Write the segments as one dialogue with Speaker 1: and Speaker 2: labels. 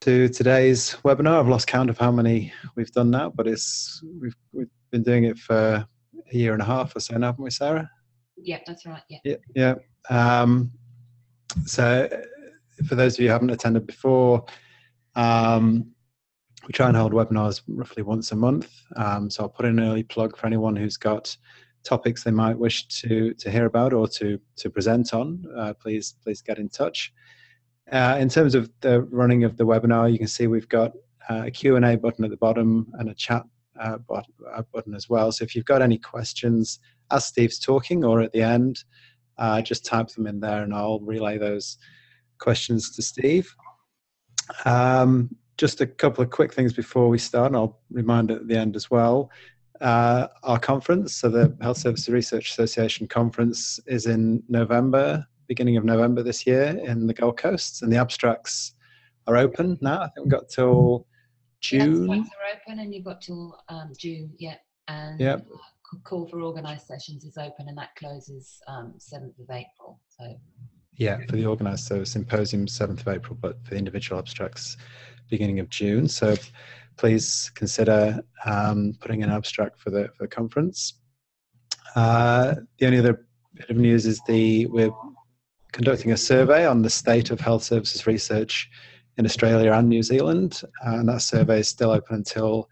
Speaker 1: To today's webinar. I've lost count of how many we've done now, but we've been doing it for a year and a half or so now, haven't we, Sarah?
Speaker 2: Yeah, that's right.
Speaker 1: Yeah. So for those of you who haven't attended before, we try and hold webinars roughly once a month. So I'll put in an early plug for anyone who's got topics they might wish to hear about or to present on. Please get in touch. In terms of the running of the webinar, you can see we've got a Q&A button at the bottom and a chat button as well. So if you've got any questions as Steve's talking or at the end, just type them in there and I'll relay those questions to Steve. Just a couple of quick things before we start, and I'll remind it at the end as well. Our conference, so the Health Services Research Association conference, is in November, beginning of November this year in the Gold Coast, and the abstracts are open now. I think we've got till June.
Speaker 2: The abstracts are open and you've got till June, and call for organised sessions is open and that closes 7th of April. So
Speaker 1: yeah, for the organised, so symposium 7th of April, but for the individual abstracts beginning of June. So please consider putting an abstract for the conference. The only other bit of news is we're conducting a survey on the state of health services research in Australia and New Zealand, and that survey is still open until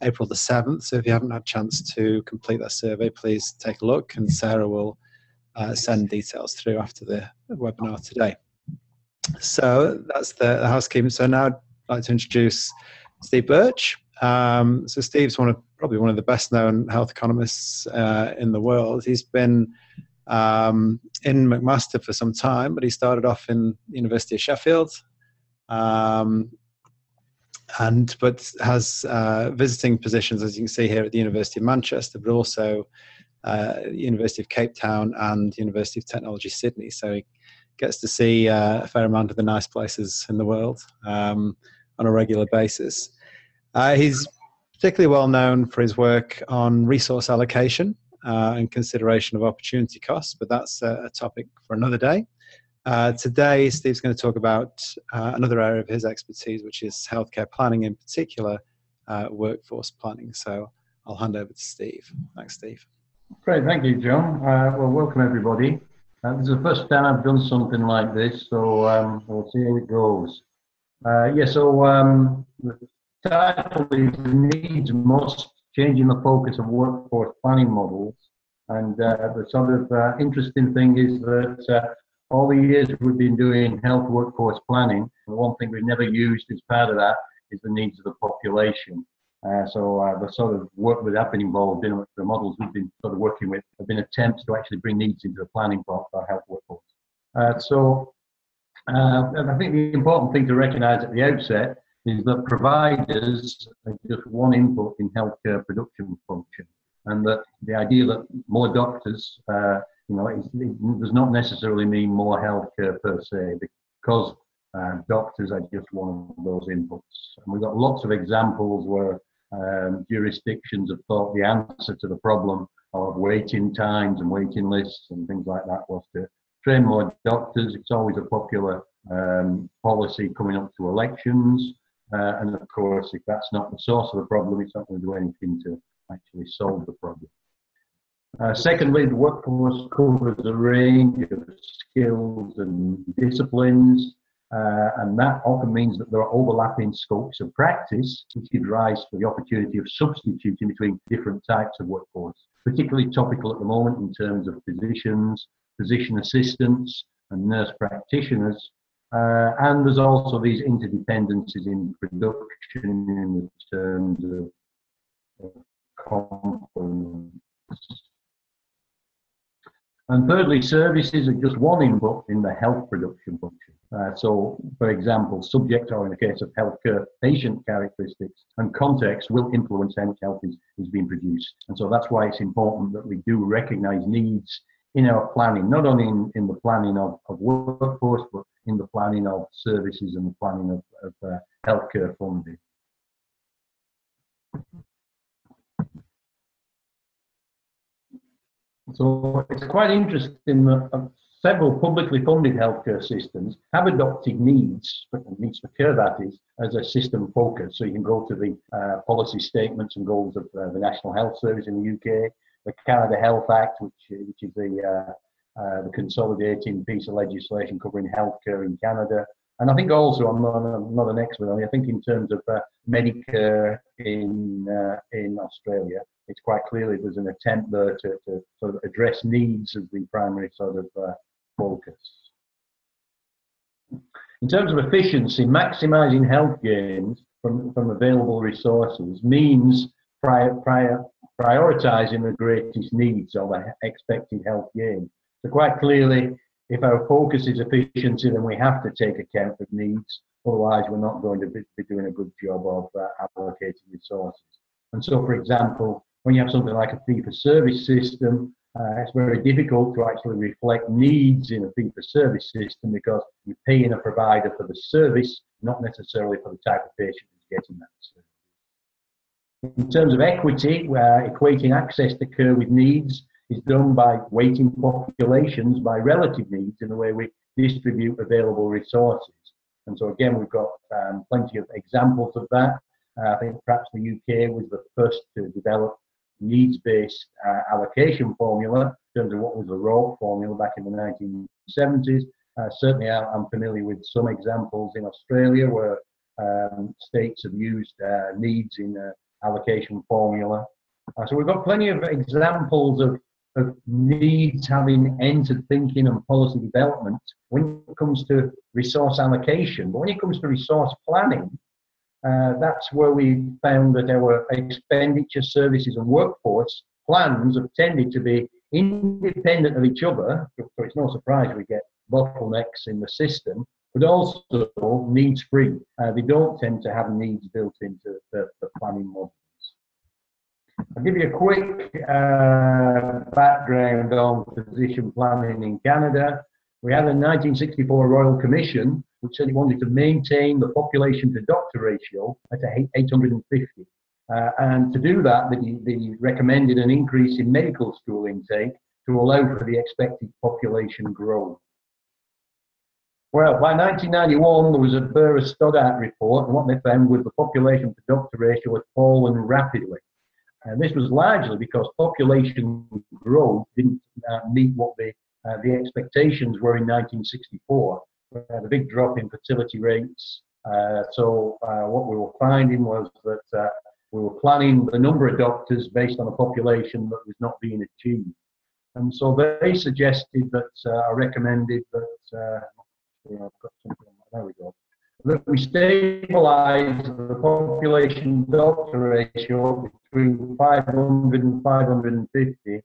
Speaker 1: April the 7th. So if you haven't had a chance to complete that survey, please take a look, and Sarah will send details through after the webinar today. So that's the housekeeping. So now I'd like to introduce Steve Beech. So Steve's probably one of the best known health economists in the world. He's been in McMasters for some time, but he started off in the University of Sheffield, but has visiting positions, as you can see here, at the University of Manchester, but also University of Cape Town and University of Technology Sydney. So he gets to see a fair amount of the nice places in the world on a regular basis. He's particularly well known for his work on resource allocation and consideration of opportunity costs, but that's a topic for another day. Today, Steve's going to talk about another area of his expertise, which is healthcare planning, in particular workforce planning. So I'll hand over to Steve. Thanks, Steve.
Speaker 3: Great, thank you, John. Well, welcome everybody. This is the first time I've done something like this, so we'll see how it goes. The title is Needs Must, Changing the Focus of Workforce Planning Models. And the sort of interesting thing is that all the years we've been doing health workforce planning, the one thing we've never used as part of that is the needs of the population. The sort of work that I've been involved in, the models we've been sort of working with, have been attempts to actually bring needs into the planning for our health workforce. And I think the important thing to recognise at the outset is that providers are just one input in healthcare production function, and that the idea that more doctors, it does not necessarily mean more healthcare per se, because doctors are just one of those inputs. And we've got lots of examples where jurisdictions have thought the answer to the problem of waiting times and waiting lists and things like that was to train more doctors. It's always a popular policy coming up to elections. And of course, if that's not the source of the problem, it's not going to do anything to actually solve the problem. Secondly, the workforce covers a range of skills and disciplines, and that often means that there are overlapping scopes of practice, which gives rise to the opportunity of substituting between different types of workforce, particularly topical at the moment in terms of physicians, physician assistants, and nurse practitioners. And there's also these interdependencies in production in terms of components. And thirdly, services are just one input in the health production function. So, for example, subject, or in the case of healthcare, patient characteristics and context will influence how much health is being produced. And so that's why it's important that we do recognise needs in our planning, not only in the planning of workforce, but in the planning of services and the planning of healthcare funding. So it's quite interesting that several publicly funded healthcare systems have adopted needs for care, that is, as a system focus. So you can go to the policy statements and goals of the National Health Service in the UK, the Canada Health Act, which is the consolidating piece of legislation covering healthcare in Canada. And I think also, I'm not an expert on it, I think in terms of Medicare in Australia, it's quite clearly there's an attempt there to sort of address needs as the primary sort of focus. In terms of efficiency, maximising health gains from available resources means prioritising the greatest needs or the expected health gain. So quite clearly, if our focus is efficiency, then we have to take account of needs. Otherwise, we're not going to be doing a good job of allocating resources. And so, for example, when you have something like a fee-for-service system, it's very difficult to actually reflect needs in a fee-for-service system because you're paying a provider for the service, not necessarily for the type of patient who's getting that service. In terms of equity, equating access to care with needs is done by weighting populations by relative needs in the way we distribute available resources. And so again, we've got plenty of examples of that. I think perhaps the UK was the first to develop needs-based allocation formula in terms of what was the ROPE formula back in the 1970s. Certainly I'm familiar with some examples in Australia where states have used needs in allocation formula. So we've got plenty of examples of needs having entered thinking and policy development when it comes to resource allocation. But when it comes to resource planning, that's where we found that our expenditure, services and workforce plans have tended to be independent of each other, so it's no surprise we get bottlenecks in the system, but also needs-free. They don't tend to have needs built into the planning models. I'll give you a quick background on physician planning in Canada. We had a 1964 Royal Commission which said it wanted to maintain the population to doctor ratio at 850. And to do that, they recommended an increase in medical school intake to allow for the expected population growth. Well, by 1991, there was a Burr-Stoddart report, and what they found was the population to doctor ratio had fallen rapidly. And this was largely because population growth didn't meet what the expectations were in 1964. We had a big drop in fertility rates. So what we were finding was that we were planning the number of doctors based on a population that was not being achieved. And so they suggested that, I recommended that, I've got something, there we go, that we stabilise the population doctor ratio between 500 and 550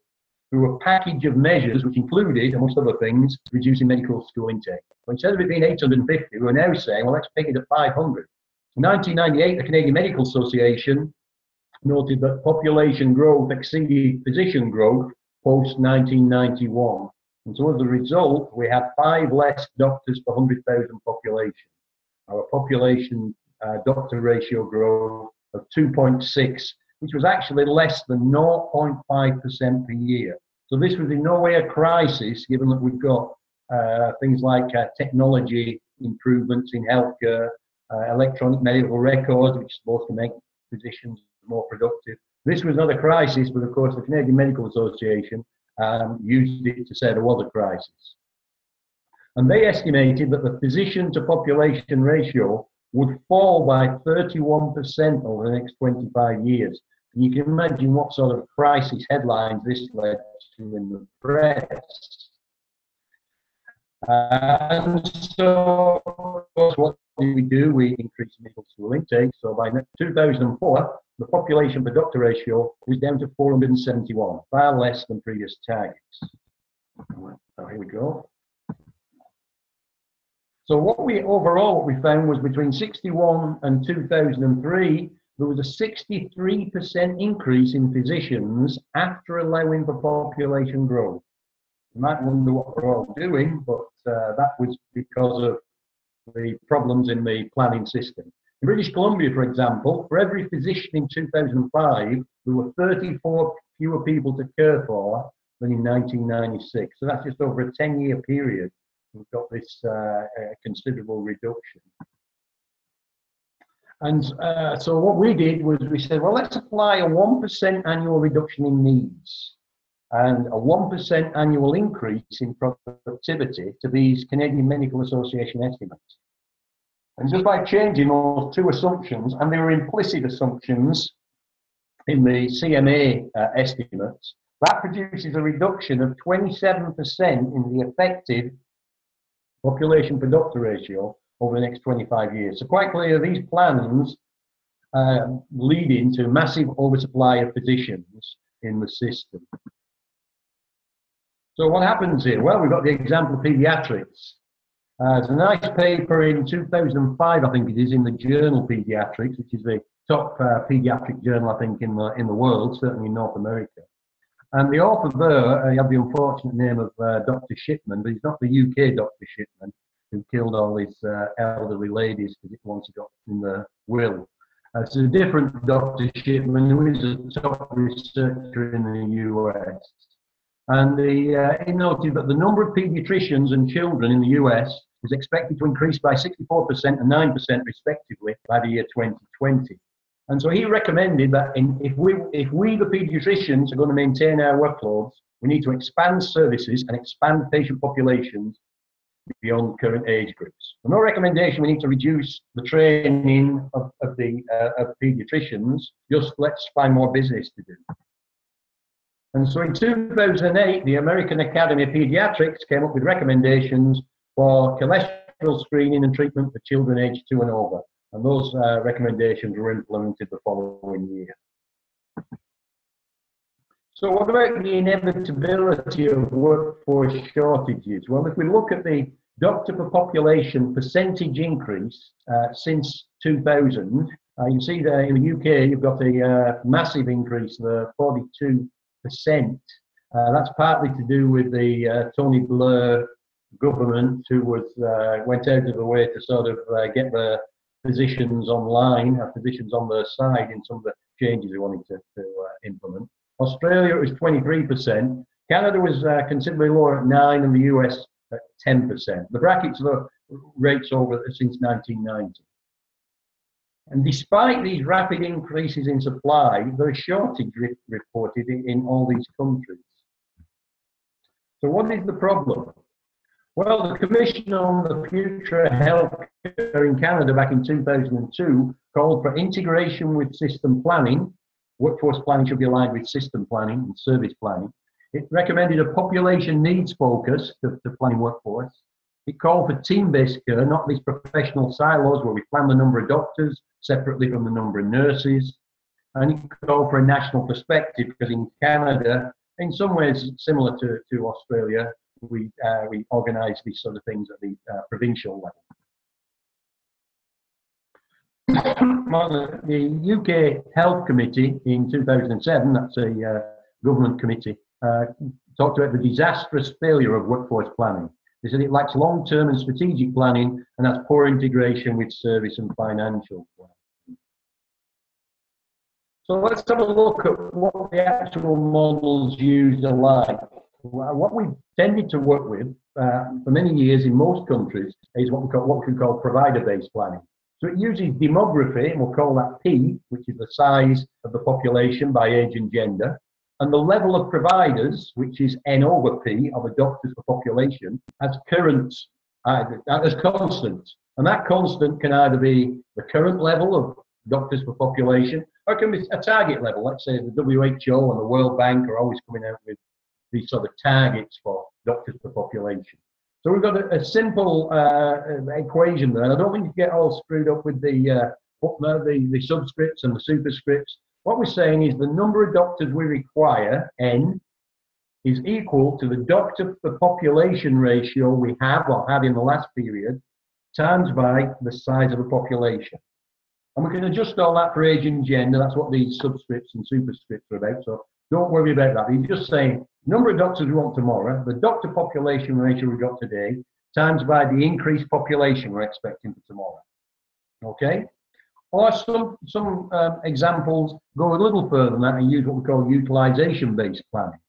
Speaker 3: through a package of measures which included, amongst other things, reducing medical school intake. So instead of it being 850, we were now saying, well, let's pick it at 500. In 1998, the Canadian Medical Association noted that population growth exceeded physician growth post-1991. And so as a result, we had 5 less doctors per 100,000 population. Our population doctor ratio growth of 2.6, which was actually less than 0.5% per year. So this was in no way a crisis, given that we've got things like technology improvements in healthcare, electronic medical records, which is supposed to make physicians more productive. This was not a crisis, but of course the Canadian Medical Association used it to say there was a crisis. And they estimated that the physician to population ratio would fall by 31% over the next 25 years. And you can imagine what sort of crisis headlines this led to in the press. And so, of course, what did we do? We increased medical school intake. So by 2004, the population per doctor ratio was down to 471, far less than previous targets. So here we go. So overall what we found was between 61 and 2003, there was a 63% increase in physicians after allowing for population growth. You might wonder what we're all doing, but that was because of the problems in the planning system. In British Columbia, for example, for every physician in 2005, there were 34 fewer people to care for than in 1996. So that's just over a 10-year period. We've got this considerable reduction. And so what we did was we said, well, let's apply a 1% annual reduction in needs and a 1% annual increase in productivity to these Canadian Medical Association estimates. And just by changing those two assumptions, and they were implicit assumptions in the CMA estimates, that produces a reduction of 27% in the effective population per doctor ratio over the next 25 years. So quite clear, these plans lead into massive oversupply of physicians in the system. So what happens here? Well, we've got the example of pediatrics. There's a nice paper in 2005, I think it is, in the journal Pediatrics, which is the top pediatric journal, I think, in the world, certainly in North America. And the author there, he had the unfortunate name of Dr. Shipman, but he's not the UK Dr. Shipman, who killed all these elderly ladies because it once got in the will. It's a different Dr. Shipman, who is a top researcher in the US. And he noted that the number of paediatricians and children in the US is expected to increase by 64% and 9% respectively by the year 2020. And so he recommended that if we, the paediatricians, are going to maintain our workloads, we need to expand services and expand patient populations beyond current age groups. No recommendation we need to reduce the training of paediatricians, just let's find more business to do. And so in 2008, the American Academy of Pediatrics came up with recommendations for cholesterol screening and treatment for children aged 2 and over. And those recommendations were implemented the following year. So what about the inevitability of workforce shortages? Well, if we look at the doctor per population percentage increase since 2000, you can see that in the UK, you've got a massive increase, the 42%. That's partly to do with the Tony Blair government, who went out of the way to sort of get the physicians online, have physicians on their side in some of the changes they wanted to implement. Australia, it was 23%. Canada was considerably lower at 9%, and the US at 10%. The brackets are the rates over since 1990. And despite these rapid increases in supply, there is shortage reported in all these countries. So what is the problem? Well, the Commission on the Future of Healthcare in Canada back in 2002 called for integration with system planning. Workforce planning should be aligned with system planning and service planning. It recommended a population needs focus to planning workforce. It called for team-based care, not these professional silos where we plan the number of doctors separately from the number of nurses. And it called for a national perspective, because in Canada, in some ways similar to Australia, we organise these sort of things at the provincial level. The UK Health Committee in 2007, that's a government committee, talked about the disastrous failure of workforce planning. They said it lacks long-term and strategic planning and has poor integration with service and financial planning. So let's have a look at what the actual models used are like. What we've tended to work with for many years in most countries is what we call provider-based planning. So it uses demography, and we'll call that P, which is the size of the population by age and gender, and the level of providers, which is N over P, of the doctors per population, as constant. And that constant can either be the current level of doctors per population, or it can be a target level. Let's say the WHO and the World Bank are always coming out with these sort of targets for doctors per population. So we've got a simple equation there. I don't want you to get all screwed up with the subscripts and the superscripts. What we're saying is the number of doctors we require, N, is equal to the doctor per population ratio we have or had in the last period, times by the size of the population. And we can adjust all that for age and gender. That's what these subscripts and superscripts are about. So don't worry about that. You're just saying number of doctors we want tomorrow, the doctor population ratio we got today, times by the increased population we're expecting for tomorrow. Okay? Or some examples go a little further than that and use what we call utilization-based planning.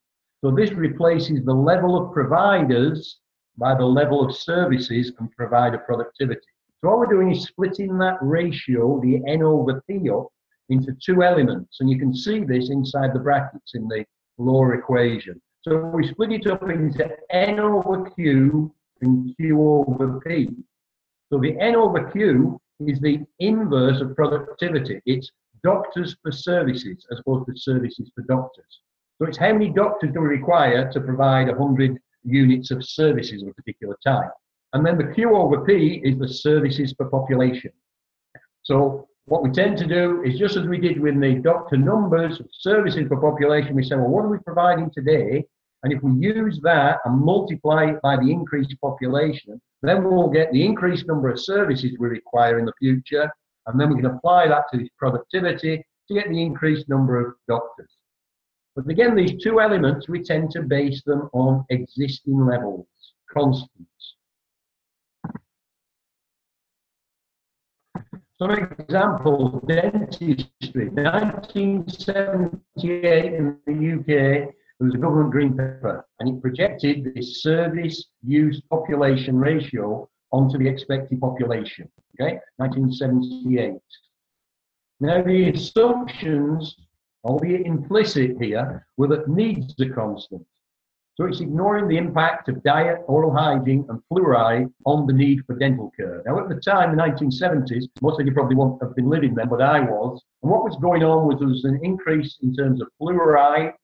Speaker 3: So this replaces the level of providers by the level of services and provider productivity. So what we're doing is splitting that ratio, the N over P, up into two elements. And you can see this inside the brackets in the lower equation. So we split it up into N over Q and Q over P. So the N over Q is the inverse of productivity. It's doctors for services as opposed to services for doctors. So it's how many doctors do we require to provide 100 units of services of a particular type. And then the Q over P is the services per population. So what we tend to do is, just as we did with the doctor numbers, services per population, we say, well, what are we providing today? And if we use that and multiply it by the increased population, then we'll get the increased number of services we require in the future, and then we can apply that to productivity to get the increased number of doctors. But again, these two elements, we tend to base them on existing levels, constants. Some examples: dentistry. 1978 in the UK, there was a government green paper, and it projected the service use population ratio onto the expected population. Okay, 1978. Now the assumptions, albeit implicit here, were that needs are constant. So it's ignoring the impact of diet, oral hygiene, and fluoride on the need for dental care. Now, at the time, the 1970s, most of you probably won't have been living then, but I was. And what was going on was there was an increase in terms of fluoride,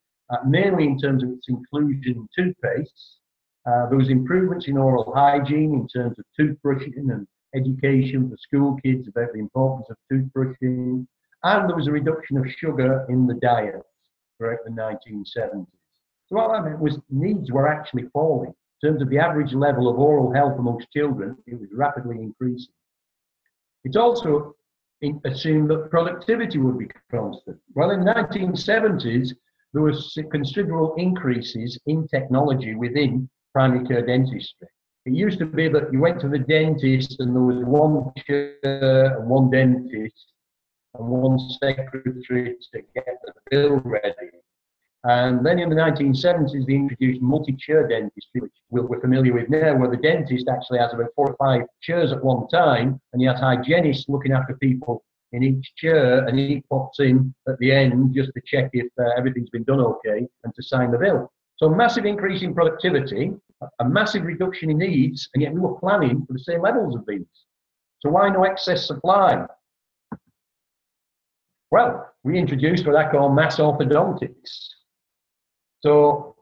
Speaker 3: mainly in terms of its inclusion in toothpaste. There was improvements in oral hygiene in terms of toothbrushing and education for school kids about the importance of toothbrushing. And there was a reduction of sugar in the diet throughout the 1970s. So what that meant was needs were actually falling. In terms of the average level of oral health amongst children, it was rapidly increasing. It also assumed that productivity would be constant. Well, in the 1970s, there was considerable increases in technology within primary care dentistry. It used to be that you went to the dentist and there was one chair and one dentist and one secretary to get the bill ready. And then in the 1970s, they introduced multi-chair dentistry, which we're familiar with now, where the dentist actually has about 4 or 5 chairs at one time, and he has hygienists looking after people in each chair, and he pops in at the end just to check if everything's been done okay and to sign the bill. So massive increase in productivity, a massive reduction in needs, and yet we were planning for the same levels of these. So why no excess supply? Well, we introduced what I call mass orthodontics. So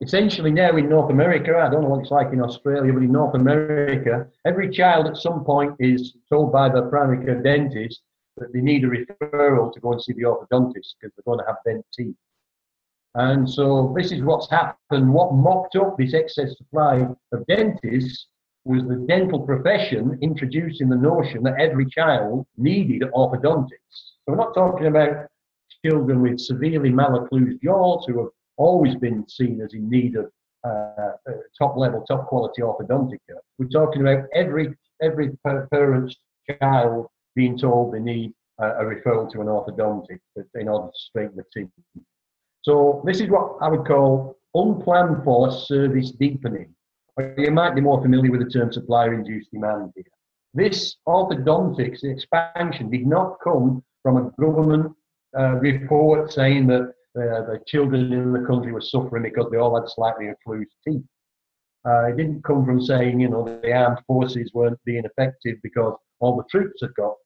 Speaker 3: essentially now in North America, I don't know what it's like in Australia, but in North America, every child at some point is told by the primary care dentist that they need a referral to go and see the orthodontist because they're going to have bent teeth. And so this is what's happened. What mopped up this excess supply of dentists was the dental profession introducing the notion that every child needed orthodontics. So we're not talking about children with severely malocclused jaws who have always been seen as in need of top-level, top-quality orthodontic care. We're talking about every parent's child being told they need a referral to an orthodontist in order to straighten the teeth. So this is what I would call unplanned for service deepening. You might be more familiar with the term supplier-induced demand here. This orthodontics expansion did not come from a government report saying that the children in the country were suffering because they all had slightly occlused teeth. It didn't come from saying, you know, the armed forces weren't being effective because all the troops had got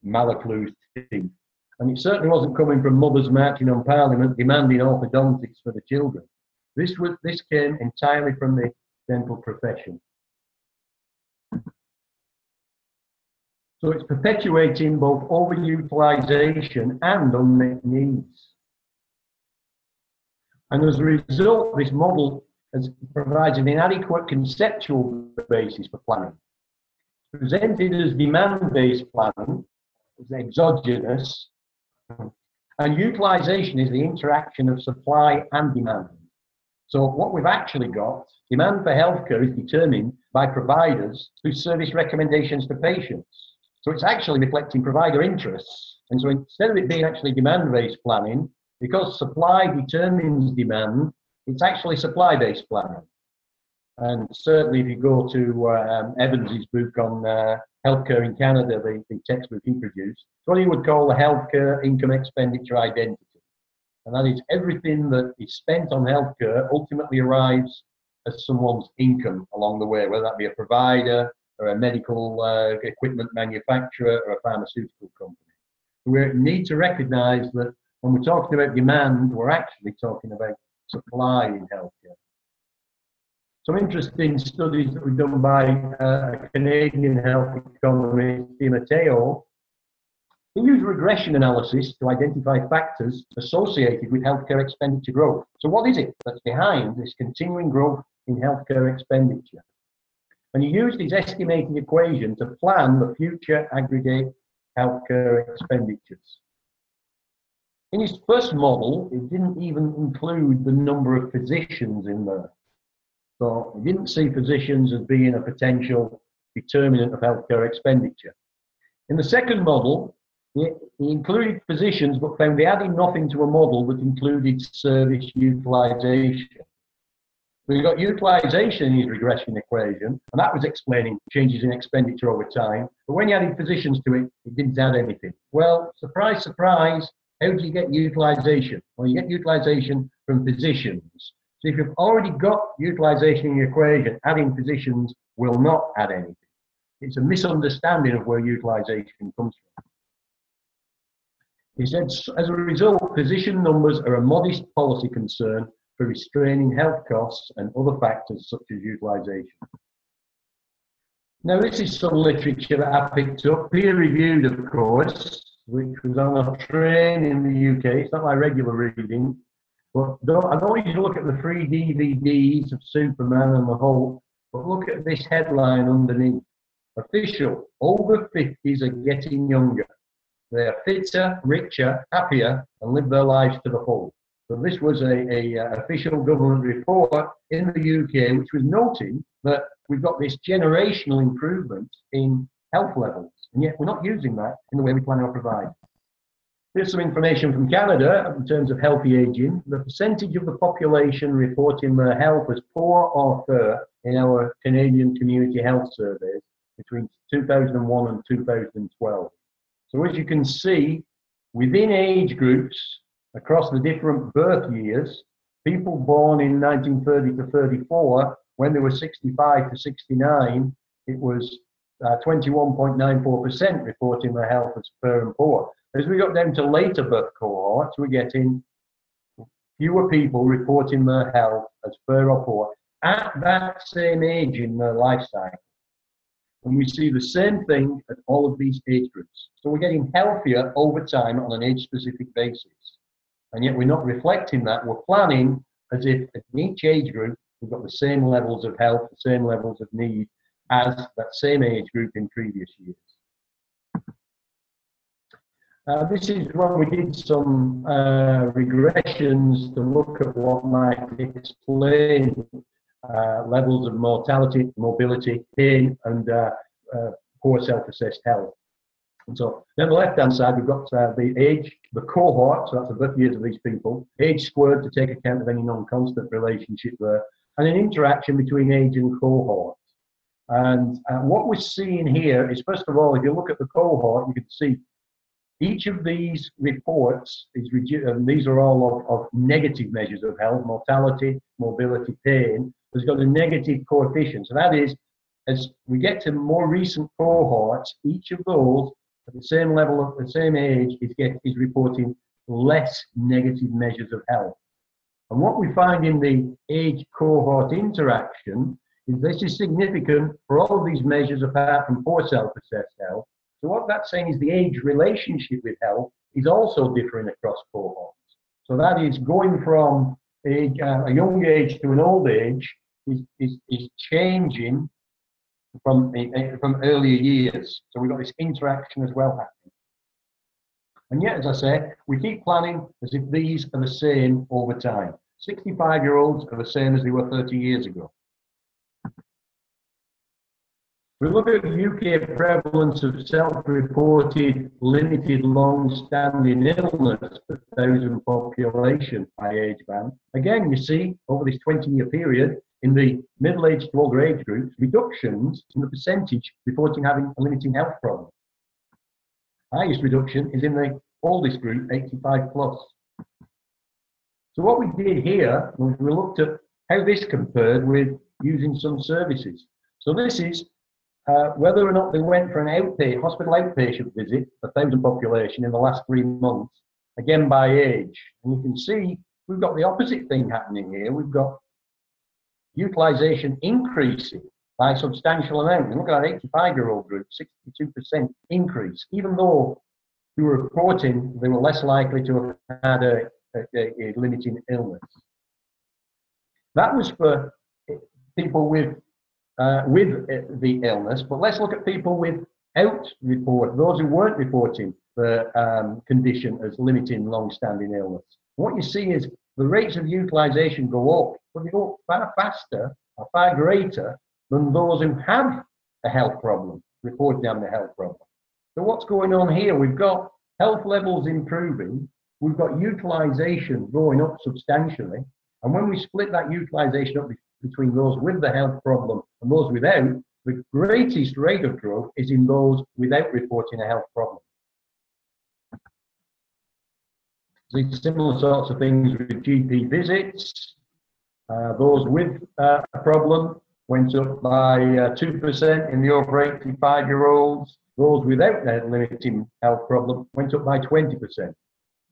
Speaker 3: malocclused teeth. And it certainly wasn't coming from mothers marching on Parliament demanding orthodontics for the children. This came entirely from the dental profession. So it's perpetuating both overutilization and unmet needs. And as a result, this model provides an inadequate conceptual basis for planning. Presented as demand-based planning, as exogenous, and utilization is the interaction of supply and demand. So what we've actually got, demand for healthcare is determined by providers who service recommendations to patients. So it's actually reflecting provider interests. And so instead of it being actually demand-based planning, Because supply determines demand, it's actually supply-based planning. And certainly if you go to Evans's book on healthcare in Canada, the textbook he produced, it's what he would call the healthcare income expenditure identity. And that is everything that is spent on healthcare ultimately arrives as someone's income along the way, whether that be a provider or a medical equipment manufacturer or a pharmaceutical company. We need to recognize that when we're talking about demand, we're actually talking about supply in healthcare. Some interesting studies that were done by a Canadian health economist, Mateo. He used regression analysis to identify factors associated with healthcare expenditure growth. So what is it that's behind this continuing growth in healthcare expenditure? And he used his estimating equation to plan the future aggregate healthcare expenditures. In his first model, it didn't even include the number of physicians in there. So he didn't see physicians as being a potential determinant of healthcare expenditure. In the second model, he included physicians, but found they added nothing to a model that included service utilization. So you got utilization in his regression equation, and that was explaining changes in expenditure over time. But when you added physicians to it, it didn't add anything. Well, surprise, surprise, how do you get utilization? Well, you get utilization from physicians. So if you've already got utilization in your equation, adding physicians will not add anything. It's a misunderstanding of where utilization comes from. He said, as a result, physician numbers are a modest policy concern for restraining health costs and other factors such as utilization. Now, this is some literature that I picked up, peer-reviewed, of course, which was on a train in the UK. It's not my regular reading, but I don't want you to look at the 3 DVDs of Superman and the Hulk, but look at this headline underneath. Official, over 50s are getting younger. They are fitter, richer, happier, and live their lives to the full. So this was a official government report in the UK, which was noting that we've got this generational improvement in health levels, and yet we're not using that in the way we plan our providers. Here's some information from Canada in terms of healthy aging. The percentage of the population reporting their health as poor or fair in our Canadian community health surveys between 2001 and 2012. So as you can see, within age groups, across the different birth years, people born in 1930 to 34, when they were 65 to 69, it was 21.94% reporting their health as fair and poor. As we got down to later birth cohorts, we're getting fewer people reporting their health as fair or poor at that same age in their life cycle. And we see the same thing at all of these age groups. So we're getting healthier over time on an age-specific basis. And yet we're not reflecting that. We're planning as if at each age group, we've got the same levels of health, the same levels of need as that same age group in previous years. This is when we did some regressions to look at what might explain levels of mortality, mobility, pain, and poor self-assessed health. And so then on the left-hand side, we've got the age, the cohort, so that's the birth years of these people, age squared to take account of any non-constant relationship there, and an interaction between age and cohort. And what we're seeing here is, first of all, if you look at the cohort, you can see each of these reports is and these are all of negative measures of health, mortality, mobility, pain, has got a negative coefficient. So that is, as we get to more recent cohorts, each of those at the same level of the same age is reporting less negative measures of health. And what we find in the age cohort interaction is this is significant for all of these measures apart from poor self-assessed health. So what that's saying is the age relationship with health is also differing across cohorts. So that is going from a young age to an old age is changing from earlier years. So we've got this interaction as well happening. And yet, as I say, we keep planning as if these are the same over time. 65-year-olds are the same as they were 30 years ago. We look at UK prevalence of self-reported limited long-standing illness per 1,000 population by age band. Again, you see over this 20-year period in the middle-aged to older age groups, reductions in the percentage reporting having a limiting health problem. Highest reduction is in the oldest group, 85 plus. So what we did here was we looked at how this compared with using some services. So this is whether or not they went for an hospital outpatient visit, 1,000 population in the last 3 months, again by age. And you can see we've got the opposite thing happening here. We've got utilisation increasing by a substantial amount. And look at that 85-year-old group, 62% increase, even though we were reporting they were less likely to have had a limiting illness. That was for people with the illness, but let's look at people without report, those who weren't reporting the condition as limiting long-standing illness. What you see is the rates of utilisation go up, but they go up far faster or far greater than those who have a health problem, reporting having a health problem. So what's going on here? We've got health levels improving, we've got utilisation going up substantially, and when we split that utilisation up between those with the health problem and those without, the greatest rate of growth is in those without reporting a health problem. These similar sorts of things with GP visits. Those with a problem went up by 2% in the over 85-year-olds. Those without a limiting health problem went up by 20%.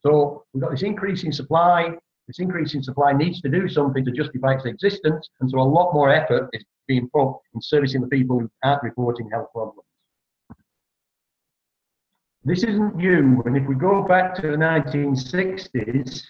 Speaker 3: So we've got this increase in supply. This increase in supply needs to do something to justify its existence, and so a lot more effort is being put in servicing the people who aren't reporting health problems. This isn't new, and if we go back to the 1960s,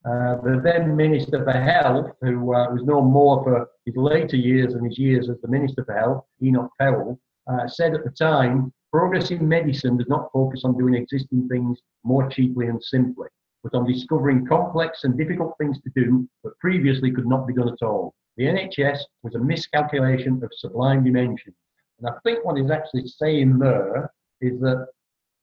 Speaker 3: the then Minister for Health, who was known more for his later years and his years as the Minister for Health, Enoch Powell, said at the time, progress in medicine does not focus on doing existing things more cheaply and simply, but on discovering complex and difficult things to do that previously could not be done at all. The NHS was a miscalculation of sublime dimensions. And I think what he's actually saying there is that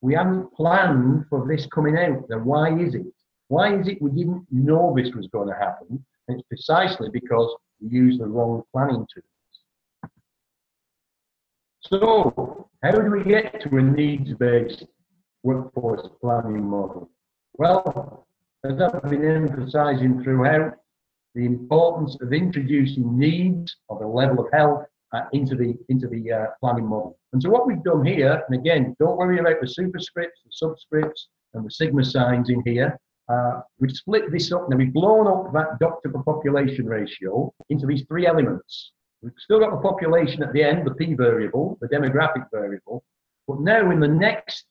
Speaker 3: we haven't planned for this coming out. Then why is it? Why is it we didn't know this was going to happen? And it's precisely because we used the wrong planning tools. So, how do we get to a needs-based workforce planning model? Well, as I've been emphasising throughout, the importance of introducing needs of a level of health into the planning model. And so what we've done here, and again, don't worry about the superscripts, the subscripts, and the sigma signs in here. We've split this up. Now we've blown up that doctor per population ratio into these 3 elements. We've still got the population at the end, the P variable, the demographic variable, but now in the next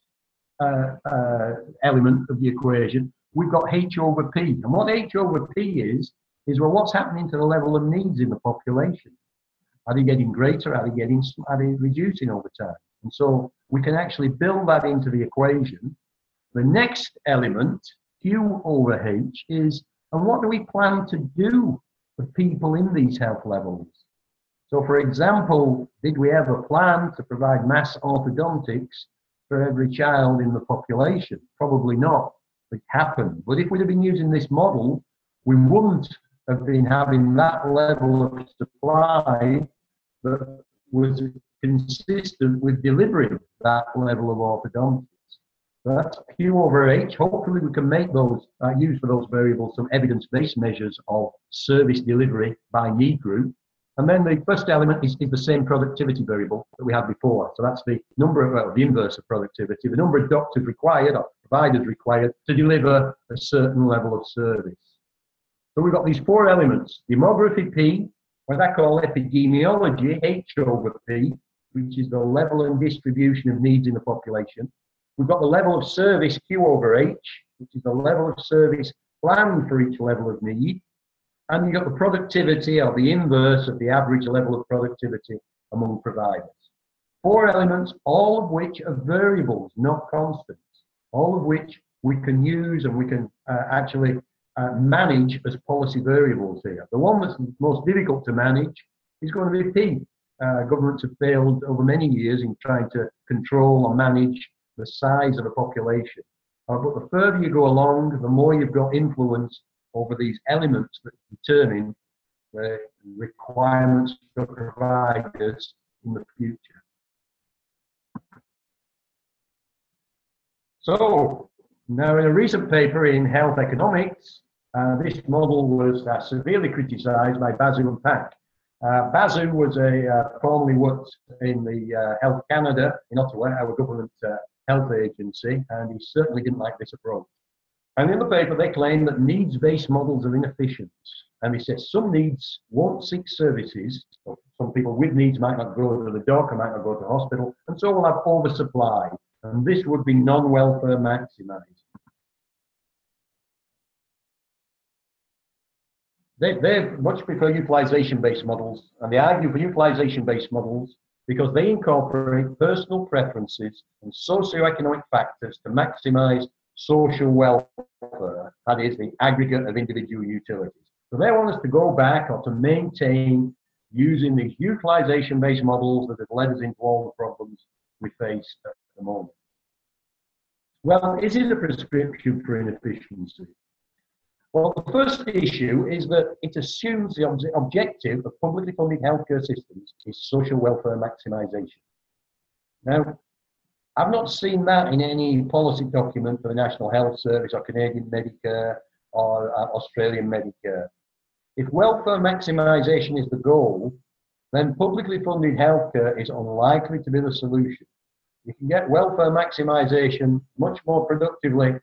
Speaker 3: element of the equation, we've got H over P. And what H over P is well, what's happening to the level of needs in the population? Are they getting greater? Are they reducing over time? And so we can actually build that into the equation. The next element, Q over H, is, and what do we plan to do for people in these health levels? So for example, did we ever plan to provide mass orthodontics for every child in the population? Probably not. It happened. But if we'd have been using this model, we wouldn't have been having that level of supply that was consistent with delivering that level of orthodontics. So that's Q over H. Hopefully we can make those, use for those variables some evidence-based measures of service delivery by need group. And then the first element is the same productivity variable that we had before. So that's the number of, well, the inverse of productivity, the number of doctors required or providers required to deliver a certain level of service. So we've got these 4 elements: demography P, what I call epidemiology, H over P, which is the level and distribution of needs in the population. We've got the level of service, Q over H, which is the level of service planned for each level of need. And you've got the productivity, or the inverse of the average level of productivity among providers. 4 elements, all of which are variables, not constants, all of which we can use and we can actually manage as policy variables here. The one that's most difficult to manage is going to be P, governments have failed over many years in trying to control or manage the size of a population. But the further you go along, the more you've got influence over these elements that determine the requirements for providers in the future. So, now in a recent paper in Health Economics, this model was severely criticised by Basu and Pack. Basu was formerly worked in the Health Canada in Ottawa, our government health agency, and he certainly didn't like this approach. And in the paper, they claim that needs-based models are inefficient. And they say some needs won't seek services. So some people with needs might not go to the doctor, might not go to the hospital, and so we'll have oversupply. And this would be non-welfare maximising. They much prefer utilisation-based models, and they argue for utilisation-based models because they incorporate personal preferences and socio-economic factors to maximise social welfare, that is, the aggregate of individual utilities. So they want us to go back or to maintain using these utilisation-based models that have led us into all the problems we face at the moment. Well, is it a prescription for inefficiency? Well, the first issue is that it assumes the objective of publicly funded healthcare systems is social welfare maximisation. Now, I've not seen that in any policy document for the National Health Service or Canadian Medicare or Australian Medicare. If welfare maximisation is the goal, then publicly funded healthcare is unlikely to be the solution. You can get welfare maximisation much more productively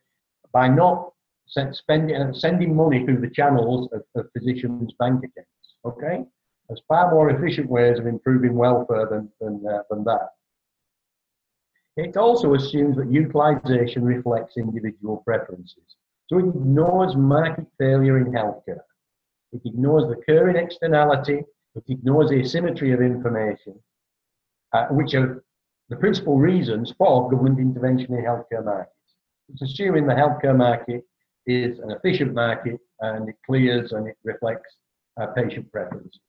Speaker 3: by not sending money through the channels of physicians' bank accounts. Okay, there's far more efficient ways of improving welfare than that. It also assumes that utilisation reflects individual preferences. So it ignores market failure in healthcare. It ignores the current externality. It ignores the asymmetry of information, which are the principal reasons for government intervention in healthcare markets. It's assuming the healthcare market is an efficient market and it clears and it reflects patient preferences.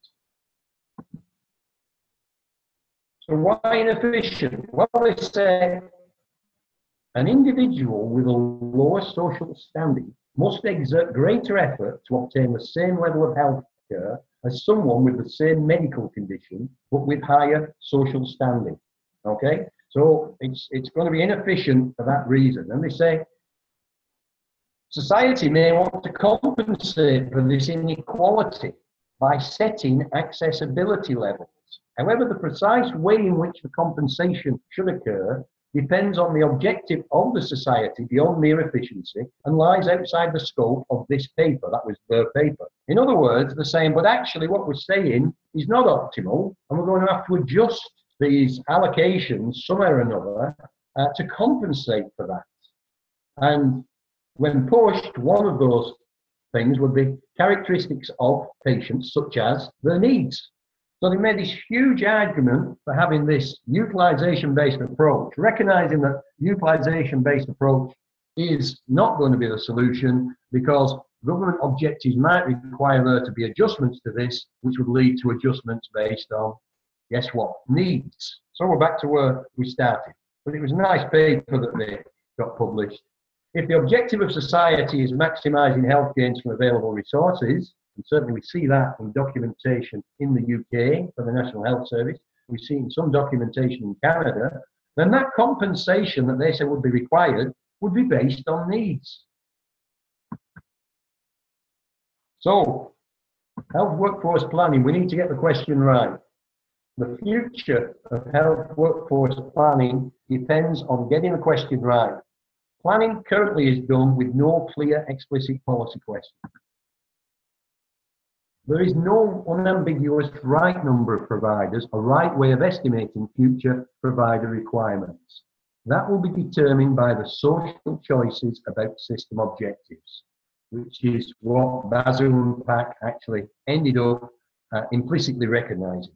Speaker 3: So why inefficient? Well, they say an individual with a lower social standing must exert greater effort to obtain the same level of health care as someone with the same medical condition, but with higher social standing. Okay, so it's going to be inefficient for that reason. And they say society may want to compensate for this inequality by setting accessibility levels. However, the precise way in which the compensation should occur depends on the objective of the society beyond mere efficiency and lies outside the scope of this paper. That was their paper. In other words, they're saying, but actually what we're saying is not optimal, and we're going to have to adjust these allocations somewhere or another to compensate for that. And when pushed, one of those things would be characteristics of patients, such as their needs. So they made this huge argument for having this utilisation-based approach, recognising that utilisation-based approach is not going to be the solution because government objectives might require there to be adjustments to this, which would lead to adjustments based on, guess what, needs. So we're back to where we started. But it was a nice paper that they got published. If the objective of society is maximising health gains from available resources, and certainly we see that in documentation in the UK for the National Health Service, we see in some documentation in Canada, then that compensation that they say would be required would be based on needs. So, health workforce planning, we need to get the question right. The future of health workforce planning depends on getting the question right. Planning currently is done with no clear, explicit policy question. There is no unambiguous right number of providers, a right way of estimating future provider requirements. That will be determined by the social choices about system objectives, which is what Basu and Pack actually ended up implicitly recognising.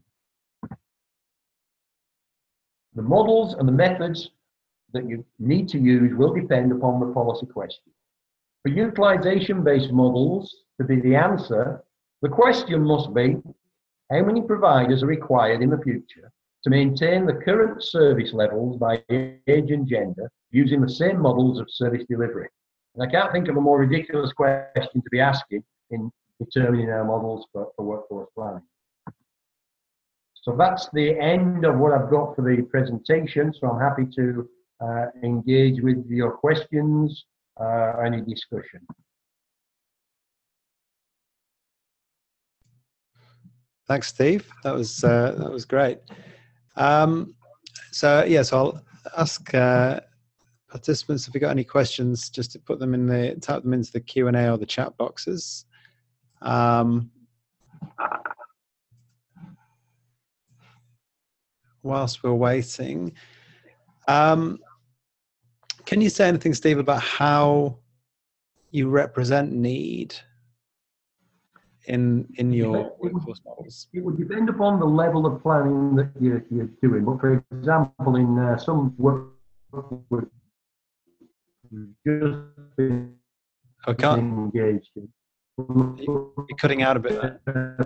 Speaker 3: The models and the methods that you need to use will depend upon the policy question. For utilisation-based models to be the answer, the question must be, how many providers are required in the future to maintain the current service levels by age and gender using the same models of service delivery? And I can't think of a more ridiculous question to be asking in determining our models for workforce planning. So that's the end of what I've got for the presentation. So I'm happy to engage with your questions or any discussion.
Speaker 1: Thanks, Steve. That was great. So yes, I'll ask participants if you've got any questions, just to put them in the type them into the Q&A or the chat boxes. Whilst we're waiting, can you say anything, Steve, about how you represent need in your workforce models?
Speaker 3: It would depend upon the level of planning that you're doing. But for example, in some work we've just been engaged in.
Speaker 1: You're cutting out a bit there.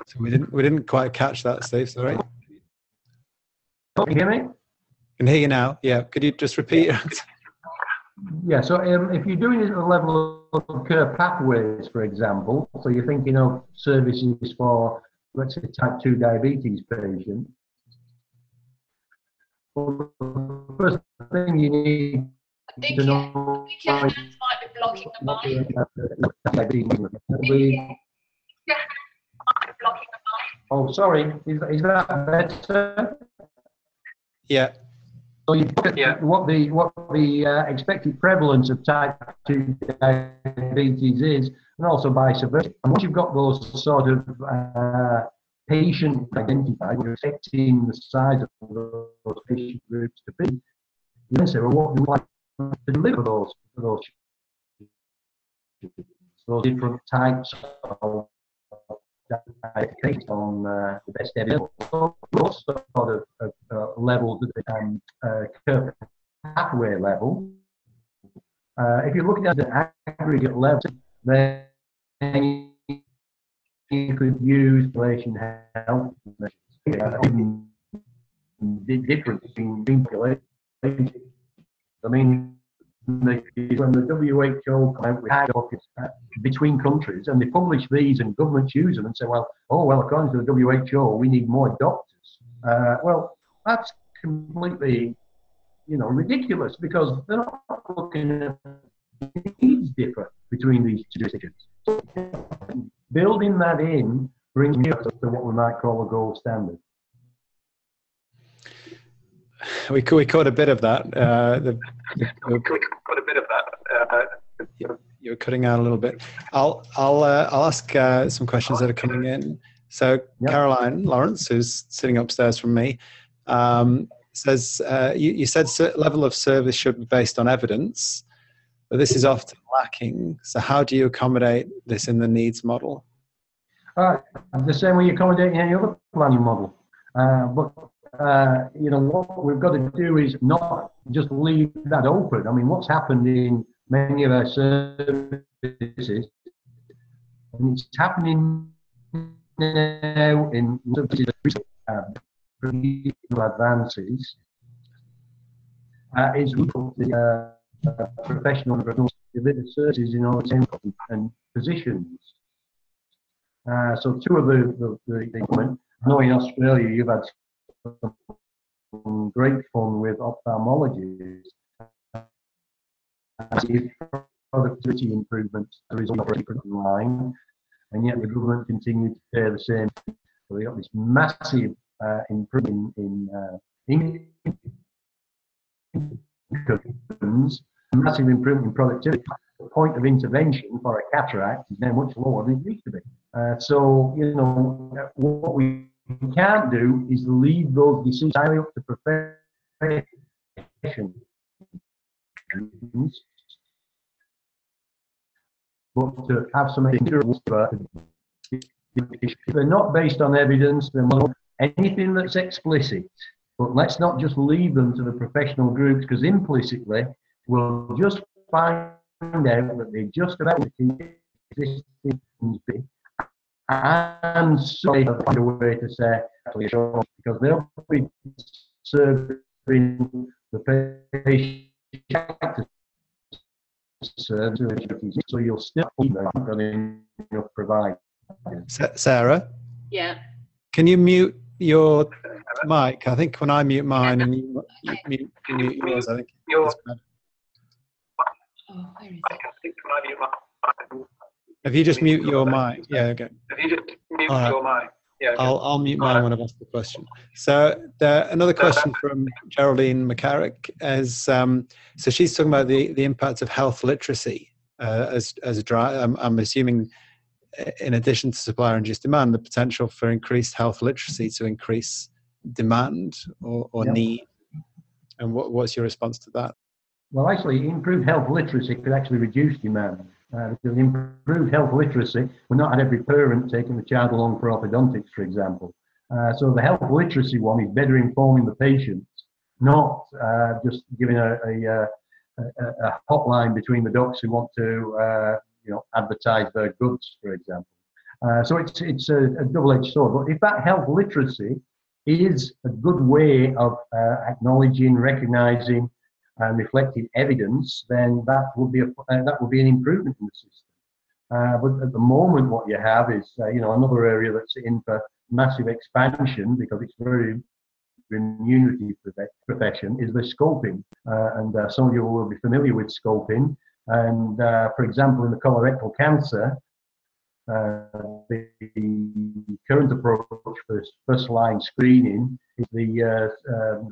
Speaker 1: So we didn't quite catch that, Steve. Sorry.
Speaker 3: Can you hear me?
Speaker 1: I can hear you now. Yeah. Could you just repeat?
Speaker 3: Yeah. So if you're doing it at a level of care pathways, for example, so you're thinking of services for, let's say, type 2 diabetes patients. Well, the first thing you need to know.
Speaker 2: I think your hands might be blocking the mic.
Speaker 3: Oh, sorry. Is that better?
Speaker 1: Yeah.
Speaker 3: So you look at what the expected prevalence of type 2 diabetes is, and also vice versa. And once you've got those sort of patients identified, you're expecting the size of those patient groups to be. You then say, well, what do we like to deliver those different types of based on the best evidence, those sort of levels at the pathway level. If you're looking at the aggregate level, then you could use population health measures. The difference between populations. I mean, when the WHO come out with pockets between countries, and they publish these, and governments use them and say, well, according to the WHO, we need more doctors. Well, that's completely, ridiculous, because they're not looking at needs differ between these two jurisdictions. Building that in brings me up to what we might call a gold standard.
Speaker 1: We caught a bit of that. You're cutting out a little bit. I'll ask some questions that are coming in. So Caroline Lawrence, who's sitting upstairs from me, says you said level of service should be based on evidence, but this is often lacking. So how do you accommodate this in the needs model?
Speaker 3: The same way you accommodate any other planning model, but. What we've got to do is not just leave that open. I mean, what's happened in many of our services, and it's happening now in advances, is the professional delivered services in all its and positions. So two of the I know in Australia you've had some great fun with ophthalmologists, productivity improvements as a result of the line, and yet the government continued to pay the same. So we got this massive improvement in incomes, massive improvement in productivity. The point of intervention for a cataract is now much lower than it used to be. So what we can't do is leave those decisions entirely up to professions, but to have some interest. If they're not based on evidence, then anything that's explicit But let's not just leave them to the professional groups, because implicitly we'll just find out that they just about keep existing and so they find a way to say, because they'll be serving the patient services, so you'll still provide.
Speaker 1: Sarah?
Speaker 2: Yeah.
Speaker 1: Can you mute your mic? I think when I mute mine and you mute yours, I think it's bad.
Speaker 2: Oh, where is it?
Speaker 1: If you just mute your mic, yeah, okay.
Speaker 4: If you just mute
Speaker 1: All right.
Speaker 4: your mic, yeah. Okay.
Speaker 1: I'll mute mine when I've asked the question. So another question from Geraldine McCarrick is, so she's talking about the impact of health literacy as a drive. I'm assuming, in addition to supply-induced demand, the potential for increased health literacy to increase demand or need. And what's your response to that?
Speaker 3: Well, actually, improved health literacy could actually reduce demand. Because improved health literacy, we're not at every parent taking the child along for orthodontics, for example. So the health literacy one is better informing the patients, not just giving a hotline between the docs who want to, advertise their goods, for example. So it's a double-edged sword. But if that health literacy is a good way of acknowledging, recognizing, and reflecting evidence, then that would be an improvement in the system. But at the moment, what you have is another area that's in for massive expansion, because it's very remunerative profession, is the scoping. And some of you will be familiar with scoping. And for example, in the colorectal cancer, the current approach for first-line screening is the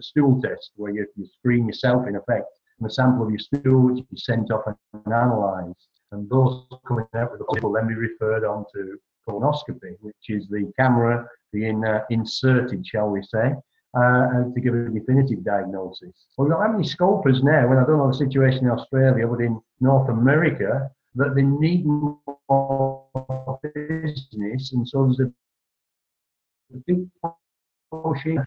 Speaker 3: stool test, where you screen yourself, in effect, and a sample of your stool, which is sent off and analysed. And those coming out with the will then be referred on to colonoscopy, which is the camera being inserted, shall we say, to give a definitive diagnosis. Well, we've got how many scopers now, and I don't know the situation in Australia, but in North America, that they need more business, and so there's a big push in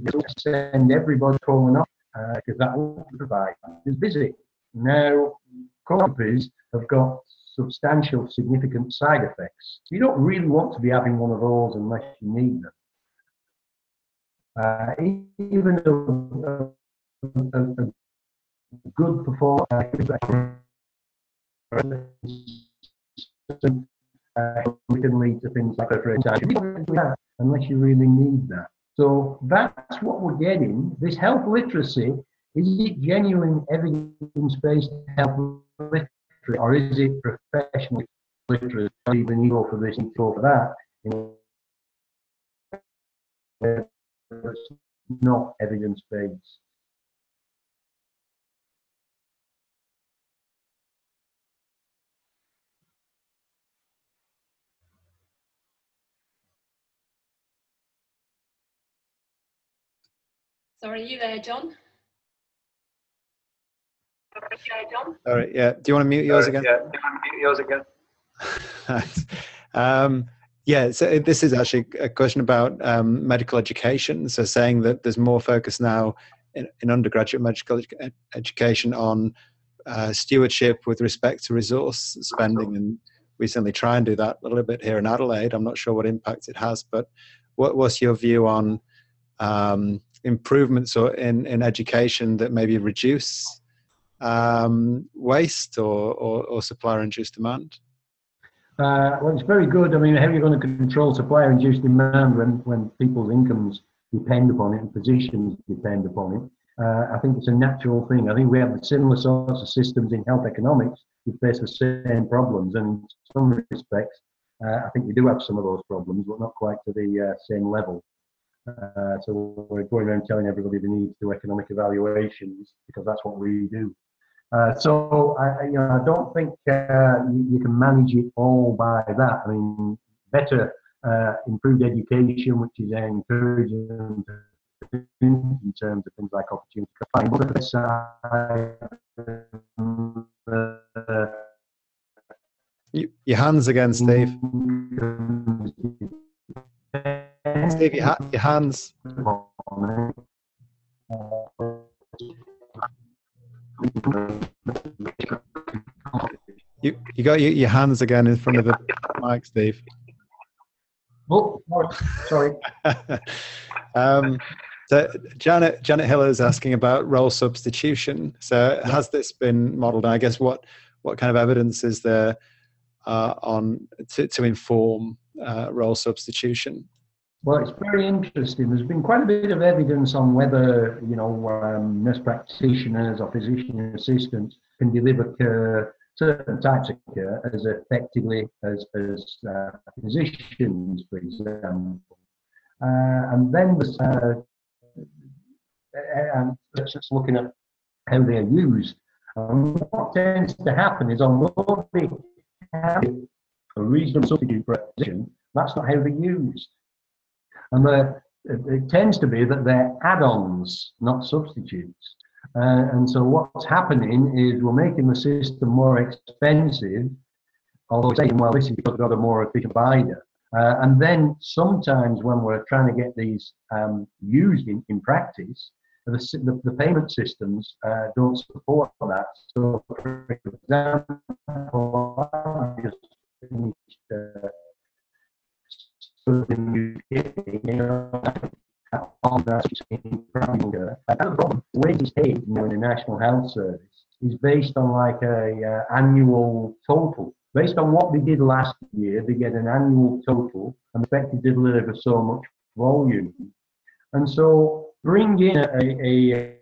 Speaker 3: to send everybody calling up, because that will provide. It's busy. Now, colonoscopies have got substantial, significant side effects. You don't really want to be having one of those unless you need them. Even a good performance can lead to things like unless you really need that. So that's what we're getting. This health literacy, is it genuine evidence-based health literacy, or is it professional literacy? Even go for this and go for that. It's not evidence-based.
Speaker 2: Sorry, are you there, John?
Speaker 1: All right, yeah. Do you want to mute yours again?
Speaker 4: Yeah, do you want to mute yours again?
Speaker 1: Yeah, so this is actually a question about medical education. So saying that there's more focus now in undergraduate medical education on stewardship with respect to resource spending, and we certainly try and do that a little bit here in Adelaide. I'm not sure what impact it has, but what's your view on improvements in education that maybe reduce waste or supplier-induced demand?
Speaker 3: Well, it's very good. I mean, how are you going to control supplier-induced demand when people's incomes depend upon it and positions depend upon it? I think it's a natural thing. I think we have similar sorts of systems in health economics. We face the same problems, and in some respects, I think we do have some of those problems, but not quite to the same level. So we're going around telling everybody they need to do economic evaluations because that's what we do. So I don't think you can manage it all by that. I mean, better improved education, which is encouraging them to in terms of things like opportunity to
Speaker 1: your hands again, Steve. Steve, your hands. You got your hands again in front of the mic, Steve.
Speaker 3: Oh, sorry.
Speaker 1: So Janet Hiller is asking about role substitution. So has this been modelled? I guess what kind of evidence is there to inform role substitution?
Speaker 3: Well, it's very interesting. There's been quite a bit of evidence on whether, nurse practitioners or physician assistants can deliver care, certain types of care, as effectively as physicians, for example. And then there's just looking at how they are used. What tends to happen is, although they have a reasonable substitute for a physician, that's not how they're used. And it tends to be that they're add-ons, not substitutes. And so what's happening is we're making the system more expensive, although it's saying, well, this is because we've got a more efficient provider. And then sometimes when we're trying to get these used in practice, the payment systems don't support that. So, for example, I just finished wages paid in the National Health Service is based on like a annual total. Based on what they did last year, they get an annual total and expect to deliver so much volume. And so bring in a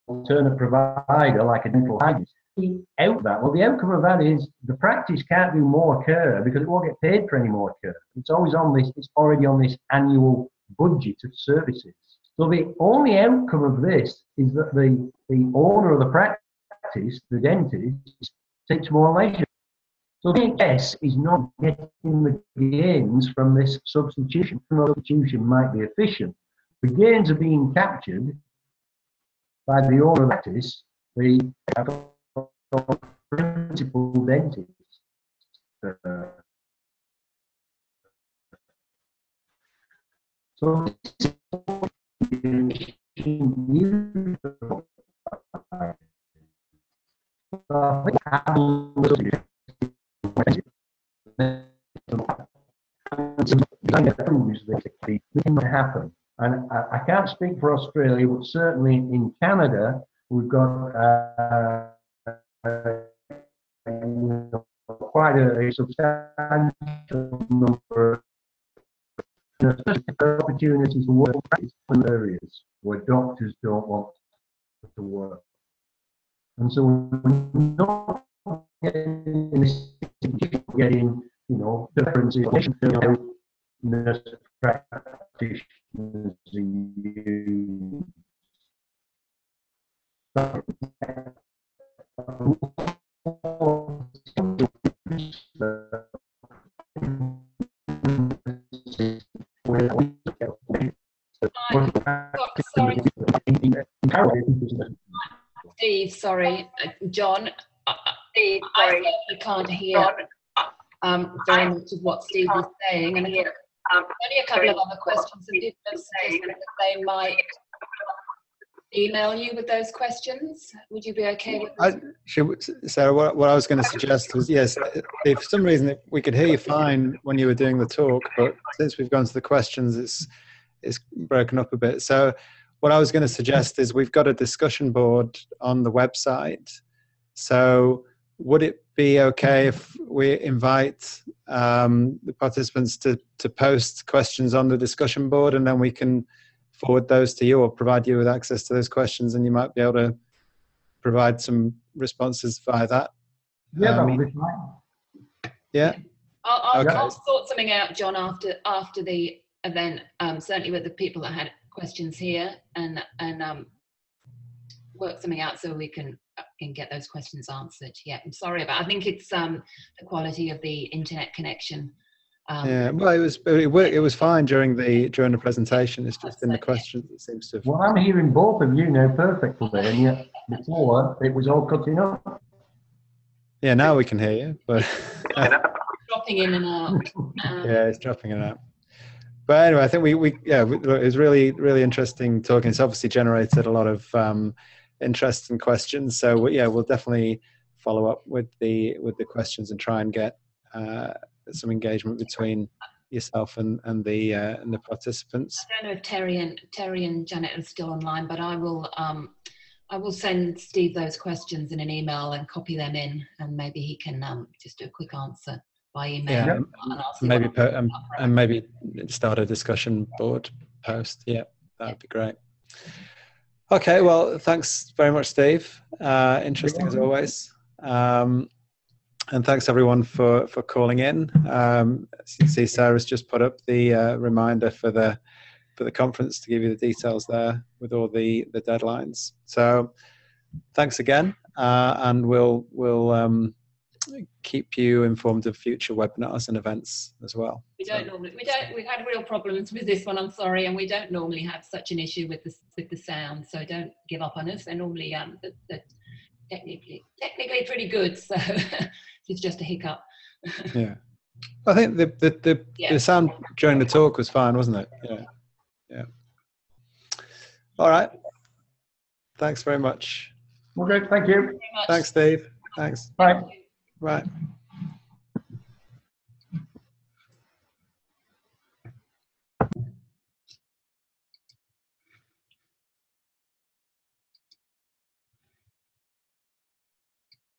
Speaker 3: alternate provider like a dental hygienist. The outcome of that is the practice can't do more care because it won't get paid for any more care. It's always on this, it's already on this annual budget of services. So the only outcome of this is that the owner of the practice, the dentist, takes more leisure. So the NHS is not getting the gains from this substitution. The substitution might be efficient. The gains are being captured by the owner of the practice, the principal dentist. So happen. And I can't speak for Australia, but certainly in Canada, we've got quite a substantial number of opportunities to work in areas where doctors don't want to work. And so we're not getting, differences in nurse practitioners used.
Speaker 2: Steve, sorry, John. Steve, sorry, I can't hear very much of what Steve is saying, and only a couple of other questions, and did suggest that they might email you with those questions. Would you be okay with that?
Speaker 1: Sarah, what I was going to suggest was, yes, if for some reason we could hear you fine when you were doing the talk, but since we've gone to the questions, it's broken up a bit. So what I was going to suggest is we've got a discussion board on the website. So would it be okay if we invite the participants to post questions on the discussion board, and then we can forward those to you or provide you with access to those questions, and you might be able to provide some responses via that?
Speaker 3: Yeah, that would be fine.
Speaker 1: Yeah?
Speaker 2: I'll sort something out, John, after the event, certainly with the people that had questions here, and work something out so we can get those questions answered. Yeah, I'm sorry about. I think it's the quality of the internet connection.
Speaker 1: Yeah, well, it was fine during the presentation. It's just in the questions it seems to have.
Speaker 3: Well, I'm hearing both of you now perfectly, and yet before it was all cutting up.
Speaker 1: Yeah, now we can hear you, but
Speaker 2: dropping in and out.
Speaker 1: Yeah, it's dropping in and out. But anyway, I think it was really interesting talking. It's obviously generated a lot of interest and questions. So yeah, we'll definitely follow up with the questions and try and get some engagement between yourself and the participants.
Speaker 2: I don't know if Terry and Janet are still online, but I will send Steve those questions in an email and copy them in, and maybe he can just do a quick answer by email.
Speaker 1: Yeah,
Speaker 2: and I'll see
Speaker 1: maybe
Speaker 2: what
Speaker 1: and maybe start a discussion board post. Yeah, that would be great. Okay, well, thanks very much, Steve. Interesting as always. And thanks everyone for calling in. As you can see, Sarah's just put up the reminder for the conference to give you the details there with all the deadlines. So thanks again, and we'll keep you informed of future webinars and events as well.
Speaker 2: we've had real problems with this one, I'm sorry, and we don't normally have such an issue with the sound, so don't give up on us. They're normally technically pretty good, so it's just a hiccup.
Speaker 1: Yeah, I think the sound during the talk was fine, wasn't it? Yeah. All right. Thanks very much.
Speaker 3: Okay, thank you.
Speaker 1: Thanks, Steve. Thanks.
Speaker 3: Bye.
Speaker 1: Right.